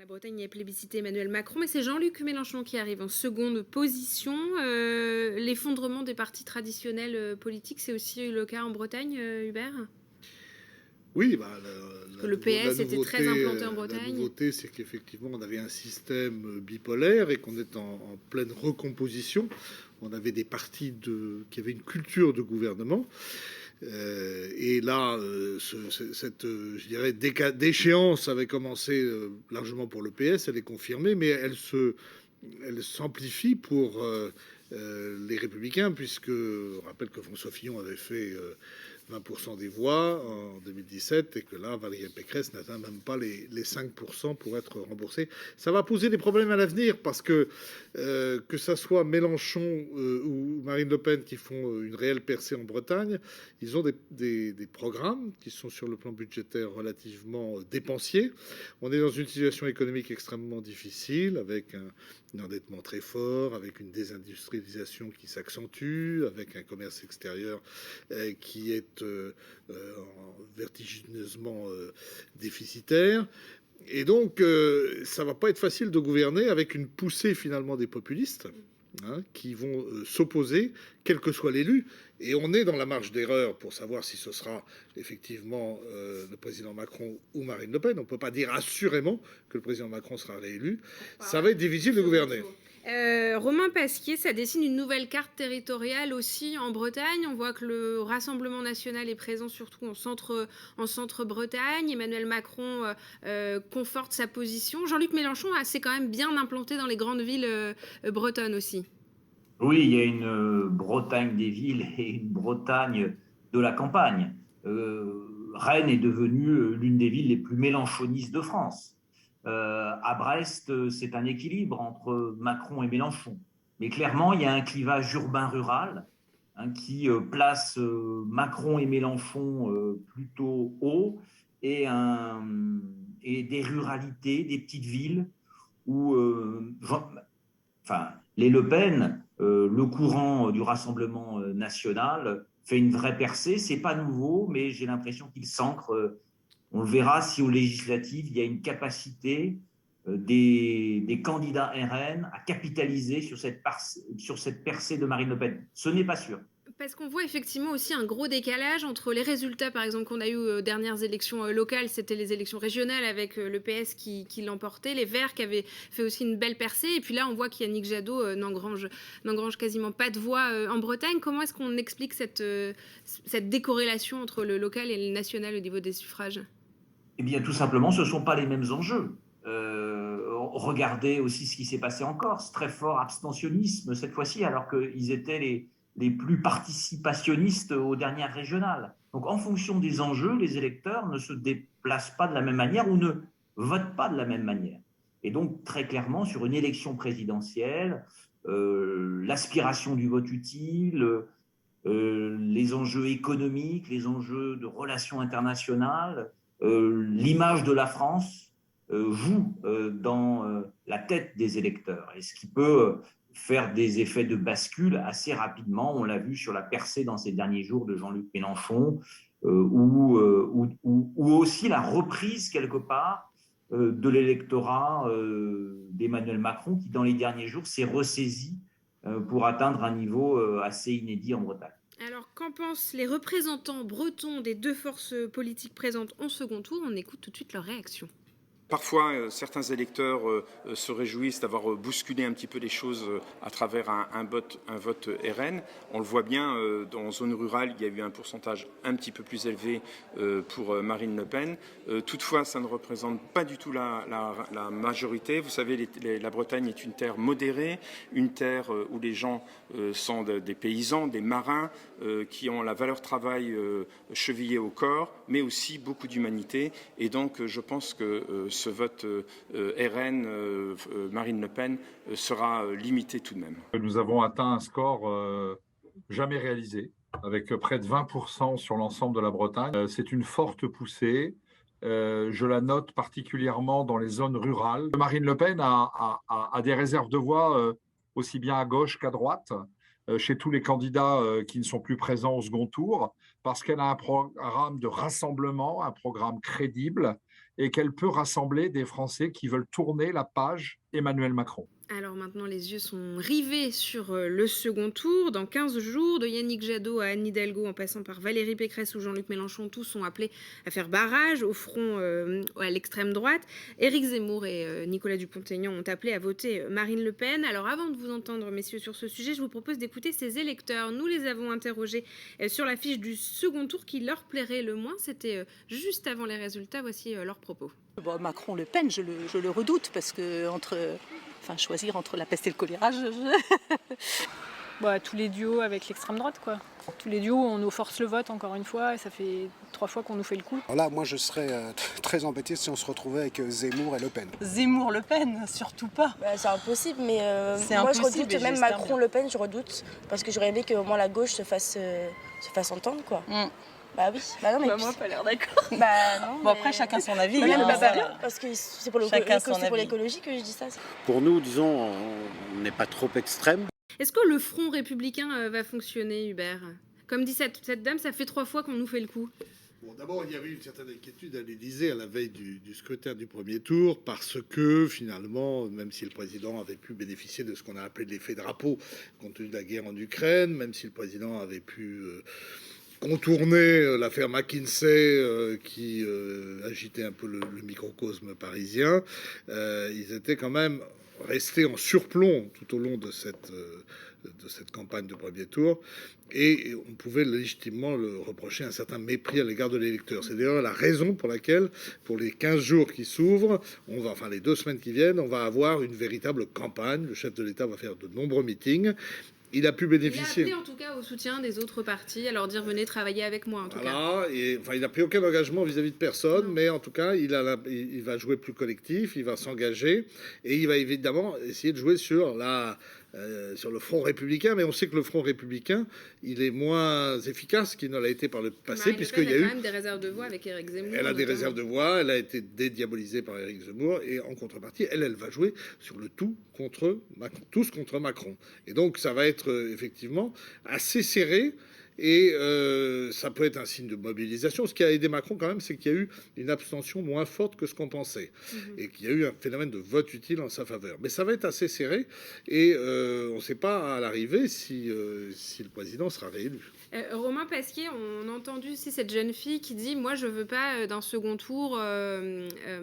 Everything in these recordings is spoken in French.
Bretagne a plébiscité Emmanuel Macron, mais c'est Jean-Luc Mélenchon qui arrive en seconde position. L'effondrement des partis traditionnels politiques, c'est aussi le cas en Bretagne, Hubert? Oui, Parce que le PS était très implanté en la Bretagne. nouveauté, c'est qu'effectivement, on avait un système bipolaire et qu'on est en pleine recomposition. On avait des partis qui avaient une culture de gouvernement. Et là, cette, je dirais, déchéance avait commencé largement pour le PS, elle est confirmée, mais elle s'amplifie pour les Républicains, puisque on rappelle que François Fillon avait fait 20% des voix en 2017 et que là, Valérie Pécresse n'atteint même pas les 5% pour être remboursée. Ça va poser des problèmes à l'avenir parce que ça soit Mélenchon ou Marine Le Pen qui font une réelle percée en Bretagne, ils ont des programmes qui sont sur le plan budgétaire relativement dépensiers. On est dans une situation économique extrêmement difficile avec un endettement très fort, avec une désindustrialisation qui s'accentue, avec un commerce extérieur qui est vertigineusement déficitaire. Et donc, ça va pas être facile de gouverner avec une poussée finalement des populistes qui vont s'opposer, quel que soit l'élu. Et on est dans la marge d'erreur pour savoir si ce sera effectivement le président Macron ou Marine Le Pen. On ne peut pas dire assurément que le président Macron sera réélu. Ça va être difficile de gouverner. Romain Pasquier, ça dessine une nouvelle carte territoriale aussi en Bretagne. On voit que le Rassemblement national est présent surtout en centre-Bretagne. Emmanuel Macron conforte sa position. Jean-Luc Mélenchon s'est quand même bien implanté dans les grandes villes bretonnes aussi. Oui, il y a une Bretagne des villes et une Bretagne de la campagne. Rennes est devenue l'une des villes les plus mélenchonistes de France. À Brest, c'est un équilibre entre Macron et Mélenchon. Mais clairement, il y a un clivage urbain-rural qui place Macron et Mélenchon plutôt haut et des ruralités, des petites villes où les Le Pen, le courant du Rassemblement national fait une vraie percée. C'est pas nouveau, mais j'ai l'impression qu'il s'ancre. On le verra si aux législatives, il y a une capacité des candidats RN à capitaliser sur cette percée de Marine Le Pen. Ce n'est pas sûr. Parce qu'on voit effectivement aussi un gros décalage entre les résultats, par exemple, qu'on a eu aux dernières élections locales, c'était les élections régionales avec le PS qui l'emportait, les Verts qui avaient fait aussi une belle percée, et puis là on voit qu'Yannick Jadot n'engrange quasiment pas de voix en Bretagne. Comment est-ce qu'on explique cette décorrélation entre le local et le national au niveau des suffrages? Eh bien, tout simplement, ce ne sont pas les mêmes enjeux. Regardez aussi ce qui s'est passé en Corse, très fort abstentionnisme cette fois-ci, alors qu'ils étaient les plus participationnistes aux dernières régionales. Donc, en fonction des enjeux, les électeurs ne se déplacent pas de la même manière ou ne votent pas de la même manière. Et donc, très clairement, sur une élection présidentielle, l'aspiration du vote utile, les enjeux économiques, les enjeux de relations internationales, l'image de la France joue dans la tête des électeurs, et ce qui peut faire des effets de bascule assez rapidement. On l'a vu sur la percée dans ces derniers jours de Jean-Luc Mélenchon, ou aussi la reprise quelque part de l'électorat d'Emmanuel Macron, qui dans les derniers jours s'est ressaisi pour atteindre un niveau assez inédit en Bretagne. Alors, qu'en pensent les représentants bretons des deux forces politiques présentes en second tour? On écoute tout de suite leur réaction. Parfois, certains électeurs se réjouissent d'avoir bousculé un petit peu les choses à travers un vote RN. On le voit bien, dans zone rurale, il y a eu un pourcentage un petit peu plus élevé pour Marine Le Pen. Toutefois, ça ne représente pas du tout la majorité. Vous savez, la Bretagne est une terre modérée, une terre où les gens sont des paysans, des marins, qui ont la valeur travail chevillée au corps, mais aussi beaucoup d'humanité. Et donc, je pense que ce vote RN, Marine Le Pen, sera limité tout de même. Nous avons atteint un score jamais réalisé, avec près de 20% sur l'ensemble de la Bretagne. C'est une forte poussée. Je la note particulièrement dans les zones rurales. Marine Le Pen a des réserves de voix aussi bien à gauche qu'à droite, chez tous les candidats qui ne sont plus présents au second tour, parce qu'elle a un programme de rassemblement, un programme crédible, et qu'elle peut rassembler des Français qui veulent tourner la page Emmanuel Macron. Alors maintenant, les yeux sont rivés sur le second tour. Dans 15 jours, de Yannick Jadot à Anne Hidalgo, en passant par Valérie Pécresse ou Jean-Luc Mélenchon, tous sont appelés à faire barrage au front à l'extrême droite. Éric Zemmour et Nicolas Dupont-Aignan ont appelé à voter Marine Le Pen. Alors avant de vous entendre, messieurs, sur ce sujet, je vous propose d'écouter ces électeurs. Nous les avons interrogés sur la fiche du second tour qui leur plairait le moins. C'était juste avant les résultats. Voici leurs propos. Bon, Macron-Le Pen, je le redoute parce que choisir entre la peste et le choléra, Tous les duos avec l'extrême droite, quoi. Tous les duos, on nous force le vote encore une fois, et ça fait 3 fois qu'on nous fait le coup. Alors là, moi, je serais très embêté si on se retrouvait avec Zemmour et Le Pen. Zemmour-Le Pen, surtout pas. C'est impossible, mais C'est moi impossible, je redoute, et même j'espère Macron-Le Pen, je redoute, parce que j'aurais aimé qu'au moins la gauche se fasse entendre, quoi. Bah oui, non, mais moi, pas l'air d'accord. non. Bon, mais... après, chacun son avis. Non, mais hein. parce que c'est pour Chacun son avis. l'écologie que je dis ça. Pour nous, disons, on n'est pas trop extrême. Est-ce que le front républicain va fonctionner, Hubert? Comme dit cette dame, ça fait 3 fois qu'on nous fait le coup. Bon, d'abord, il y avait une certaine inquiétude à l'Élysée à la veille du scrutin du premier tour, parce que finalement, même si le président avait pu bénéficier de ce qu'on a appelé l'effet drapeau, compte tenu de la guerre en Ukraine, même si le président avait pu contourner l'affaire McKinsey qui agitait un peu le microcosme parisien, ils étaient quand même restés en surplomb tout au long de cette campagne de premier tour, et on pouvait légitimement le reprocher un certain mépris à l'égard de l'électeur. C'est d'ailleurs la raison pour laquelle, pour les 15 jours qui s'ouvrent, les 2 semaines qui viennent, on va avoir une véritable campagne. Le chef de l'État va faire de nombreux meetings. Il a pu bénéficier. Il a appelé en tout cas au soutien des autres partis, à leur dire venez travailler avec moi en tout cas. Et, il n'a pris aucun engagement vis-à-vis de personne, mais en tout cas, il va jouer plus collectif, il va s'engager, et il va évidemment essayer de jouer sur le front républicain. Mais on sait que le front républicain, il est moins efficace qu'il ne l'a été par le passé, puisqu'il y a eu quand même des réserves de voix avec Éric Zemmour. Elle a des réserves de voix, elle a été dédiabolisée par Éric Zemmour, et en contrepartie, elle va jouer sur le tous contre Macron. Et donc, ça va être effectivement assez serré. Et ça peut être un signe de mobilisation. Ce qui a aidé Macron quand même, c'est qu'il y a eu une abstention moins forte que ce qu'on pensait. Et qu'il y a eu un phénomène de vote utile en sa faveur. Mais ça va être assez serré. Et on ne sait pas à l'arrivée si le président sera réélu. Romain Pasquier, on a entendu aussi cette jeune fille qui dit « Moi, je ne veux pas d'un second tour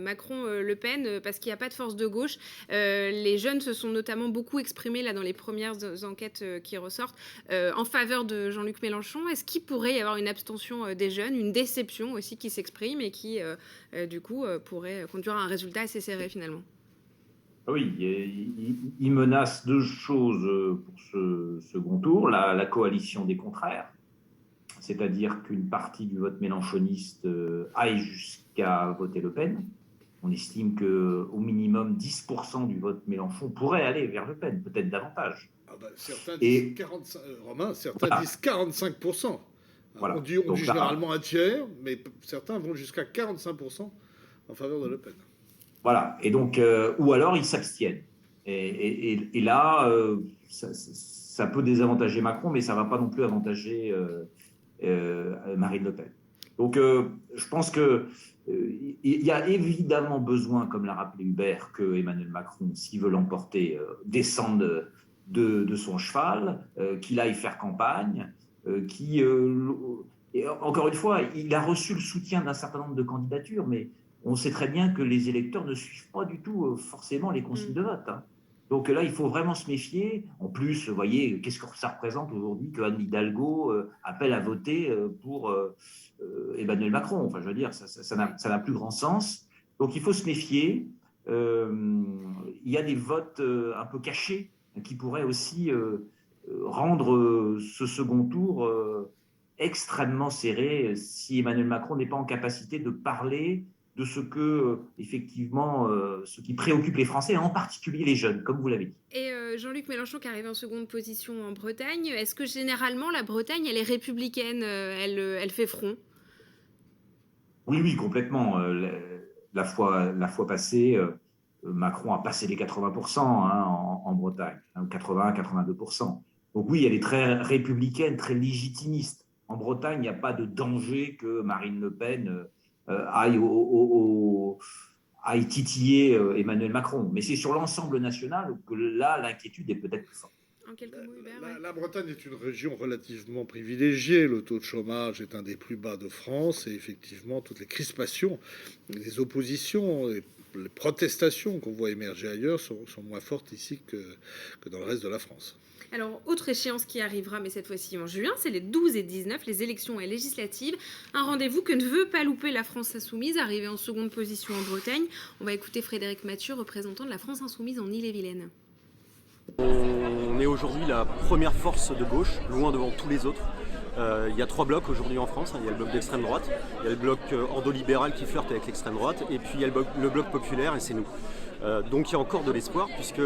Macron-Le Pen parce qu'il n'y a pas de force de gauche. » Les jeunes se sont notamment beaucoup exprimés là, dans les premières enquêtes qui ressortent en faveur de Jean-Luc Mélenchon. Est-ce qu'il pourrait y avoir une abstention des jeunes, une déception aussi qui s'exprime et qui, du coup, pourrait conduire à un résultat assez serré finalement? Oui, il menace 2 choses pour ce second tour. La coalition des contraires, c'est-à-dire qu'une partie du vote mélenchoniste aille jusqu'à voter Le Pen. On estime qu'au minimum 10% du vote Mélenchon pourrait aller vers Le Pen, peut-être davantage. Certains disent 45%, Romain, certains disent 45%. Voilà. On dit généralement un tiers, mais certains vont jusqu'à 45% en faveur de Le Pen. Voilà, et donc, ou alors ils s'abstiennent. Et là, ça peut désavantager Macron, mais ça ne va pas non plus avantager Marine Le Pen. Donc, je pense qu'il y a évidemment besoin, comme l'a rappelé Hubert, que Emmanuel Macron, s'il veut l'emporter, descende de son cheval, qu'il aille faire campagne, et encore une fois, il a reçu le soutien d'un certain nombre de candidatures, mais on sait très bien que les électeurs ne suivent pas du tout forcément les consignes de vote. Hein. Donc là, il faut vraiment se méfier. En plus, vous voyez, qu'est-ce que ça représente aujourd'hui que Anne Hidalgo appelle à voter pour Emmanuel Macron? Enfin, je veux dire, ça n'a plus grand sens. Donc il faut se méfier. Il y a des votes un peu cachés qui pourraient aussi rendre ce second tour extrêmement serré si Emmanuel Macron n'est pas en capacité de parler de ce que, effectivement, ce qui préoccupe les Français, en particulier les jeunes, comme vous l'avez dit. Et Jean-Luc Mélenchon qui arrive en seconde position en Bretagne, est-ce que généralement la Bretagne, elle est républicaine, elle fait front? Oui, complètement. La fois passée, Macron a passé les 80% en Bretagne, 80-82%. Donc oui, elle est très républicaine, très légitimiste. En Bretagne, il n'y a pas de danger que Marine Le Pen aille titiller Emmanuel Macron. Mais c'est sur l'ensemble national que là, l'inquiétude est peut-être plus forte. En quelques mots, Hubert, La Bretagne est une région relativement privilégiée. Le taux de chômage est un des plus bas de France et effectivement, toutes les crispations, les oppositions, les protestations qu'on voit émerger ailleurs sont moins fortes ici que dans le reste de la France. Alors, autre échéance qui arrivera, mais cette fois-ci en juin, c'est les 12 et 19, les élections législatives. Un rendez-vous que ne veut pas louper la France Insoumise, arrivée en seconde position en Bretagne. On va écouter Frédéric Mathieu, représentant de la France Insoumise en Ille-et-Vilaine. On est aujourd'hui la première force de gauche, loin devant tous les autres. Il y a 3 blocs aujourd'hui en France. Il y a le bloc d'extrême droite, il y a le bloc endolibéral qui flirte avec l'extrême droite, et puis il y a le bloc populaire, et c'est nous. Donc il y a encore de l'espoir, puisque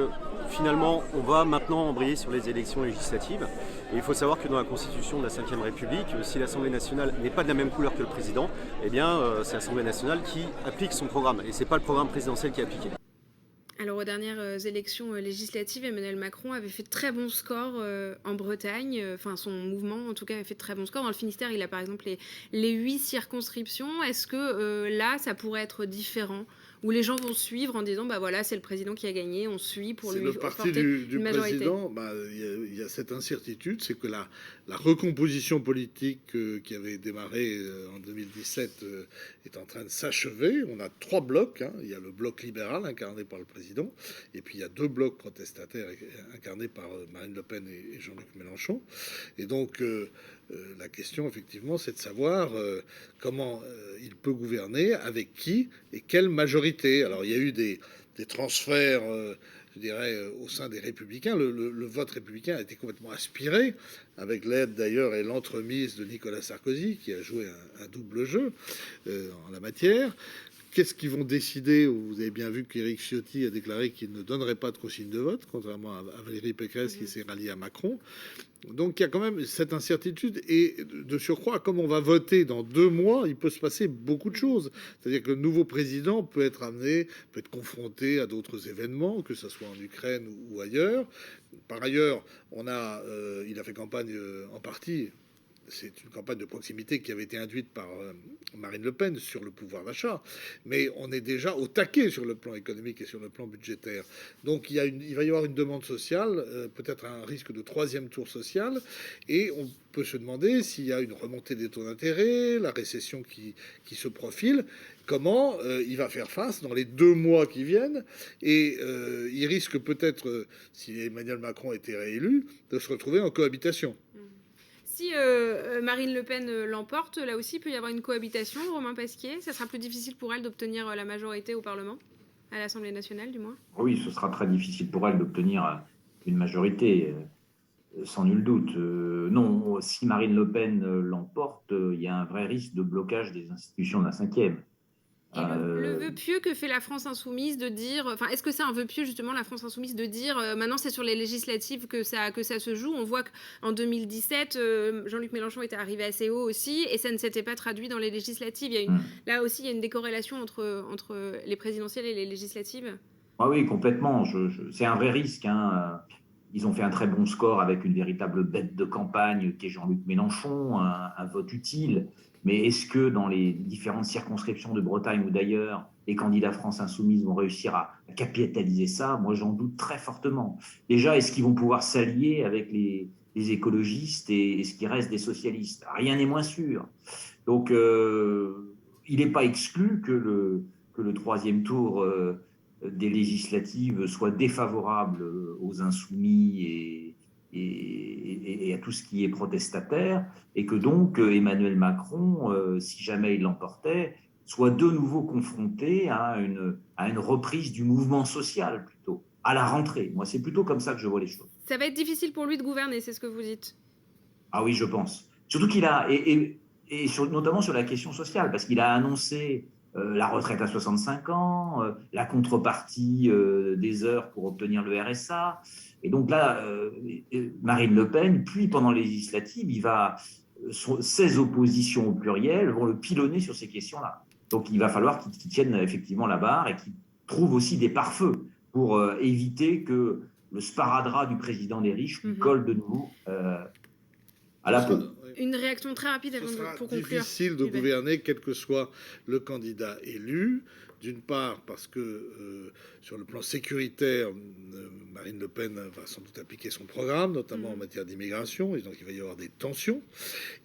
finalement on va maintenant embrayer sur les élections législatives. Et il faut savoir que dans la Constitution de la Ve République, si l'Assemblée nationale n'est pas de la même couleur que le président, eh bien c'est l'Assemblée nationale qui applique son programme, et ce n'est pas le programme présidentiel qui est appliqué. Alors, aux dernières élections législatives, Emmanuel Macron avait fait de très bons scores en Bretagne. Enfin, son mouvement, en tout cas, avait fait de très bons scores. Dans le Finistère, il a par exemple les 8 circonscriptions. Est-ce que là, ça pourrait être différent ? Où les gens vont suivre en disant, bah voilà, c'est le président qui a gagné, on suit pour lui apporter une majorité. C'est le parti du président. Il y a cette incertitude, c'est que la recomposition politique qui avait démarré en 2017 est en train de s'achever. On a 3 blocs. Il y a le bloc libéral incarné par le président, et puis il y a 2 blocs protestataires incarnés par Marine Le Pen et Jean-Luc Mélenchon. Et donc la question, effectivement, c'est de savoir comment il peut gouverner, avec qui et quelle majorité. Alors, il y a eu des transferts, je dirais, au sein des Républicains. Le vote républicain a été complètement aspiré, avec l'aide d'ailleurs et l'entremise de Nicolas Sarkozy, qui a joué un double jeu en la matière. Qu'est-ce qu'ils vont décider? Vous avez bien vu qu'Éric Ciotti a déclaré qu'il ne donnerait pas de consigne de vote, contrairement à Valérie Pécresse qui s'est ralliée à Macron. Donc il y a quand même cette incertitude. Et de surcroît, comme on va voter dans 2 mois, il peut se passer beaucoup de choses. C'est-à-dire que le nouveau président peut être confronté à d'autres événements, que ce soit en Ukraine ou ailleurs. Par ailleurs, il a fait campagne en partie. C'est une campagne de proximité qui avait été induite par Marine Le Pen sur le pouvoir d'achat. Mais on est déjà au taquet sur le plan économique et sur le plan budgétaire. Donc il va y avoir une demande sociale, peut-être un risque de 3e tour social. Et on peut se demander s'il y a une remontée des taux d'intérêt, la récession qui se profile, comment il va faire face dans les 2 mois qui viennent. Et il risque peut-être, si Emmanuel Macron était réélu, de se retrouver en cohabitation. Si Marine Le Pen l'emporte, là aussi, il peut y avoir une cohabitation, Romain Pasquier. Ça sera plus difficile pour elle d'obtenir la majorité au Parlement, à l'Assemblée nationale du moins. Oui, ce sera très difficile pour elle d'obtenir une majorité, sans nul doute. Non, si Marine Le Pen l'emporte, il y a un vrai risque de blocage des institutions d'un 5e. Et le vœu pieux que fait la France Insoumise de dire... Enfin, est-ce que c'est un vœu pieux, justement, la France Insoumise, de dire maintenant c'est sur les législatives que ça se joue? On voit qu'en 2017, Jean-Luc Mélenchon était arrivé assez haut aussi, et ça ne s'était pas traduit dans les législatives. Là aussi, il y a une décorrélation entre les présidentielles et les législatives. Ah oui, complètement. C'est un vrai risque. Ils ont fait un très bon score avec une véritable bête de campagne qui est Jean-Luc Mélenchon, un vote utile. Mais est-ce que dans les différentes circonscriptions de Bretagne ou d'ailleurs, les candidats France Insoumise vont réussir à capitaliser ça? Moi, j'en doute très fortement. Déjà, est-ce qu'ils vont pouvoir s'allier avec les écologistes et ce qui reste des socialistes? Rien n'est moins sûr. Donc, il n'est pas exclu que le 3e tour des législatives soit défavorable aux insoumis et à tout ce qui est protestataire, et que donc Emmanuel Macron, si jamais il l'emportait, soit de nouveau confronté à une reprise du mouvement social, plutôt, à la rentrée. Moi, c'est plutôt comme ça que je vois les choses. Ça va être difficile pour lui de gouverner, c'est ce que vous dites? Ah oui, je pense. Surtout qu'il a, notamment sur la question sociale, parce qu'il a annoncé la retraite à 65 ans, la contrepartie des heures pour obtenir le RSA. Et donc là, Marine Le Pen, puis pendant les législatives, ses oppositions au pluriel vont le pilonner sur ces questions-là. Donc il va falloir qu'il tienne effectivement la barre et qu'il trouve aussi des pare-feux pour éviter que le sparadrap du président des riches lui colle de nouveau à la peau. Une réaction très rapide Ce sera pour conclure. difficile de gouverner quel que soit le candidat élu. D'une part, parce que sur le plan sécuritaire, Marine Le Pen va sans doute appliquer son programme, notamment en matière d'immigration, et donc il va y avoir des tensions.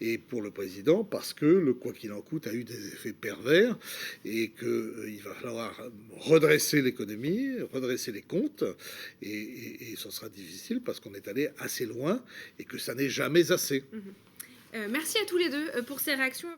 Et pour le président, parce que le quoi qu'il en coûte a eu des effets pervers, et qu'il va falloir redresser l'économie, redresser les comptes, et ce sera difficile parce qu'on est allé assez loin et que ça n'est jamais assez. Merci à tous les deux pour ces réactions.